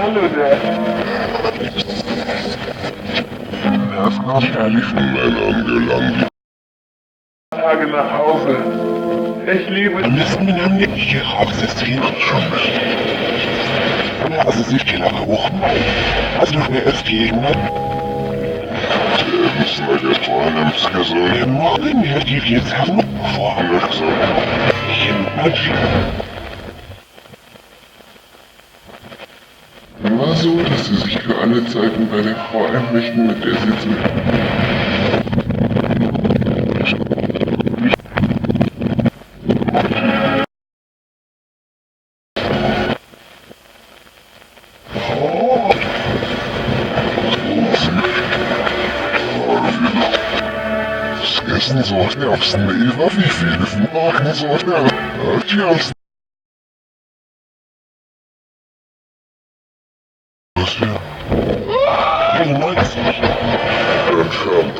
Hallo da. Herrlichen Männern gelangt. Tage nach Hause. Ich liebe Am besten mit einem Nickchen haben sie es hin und schon. Also sich die lange Wochen. Also noch mehr als gegen. Müssen wir jetzt vor allem gesagt, morgen hätte ich jetzt haben vor allem gesagt. War so, dass sie sich für alle Zeiten bei der Frau einrichten, mit der sie zu... Essen sollte aufs Leben, wie viele von Morgen sollte Tschüss. Was für? 91. Entfernt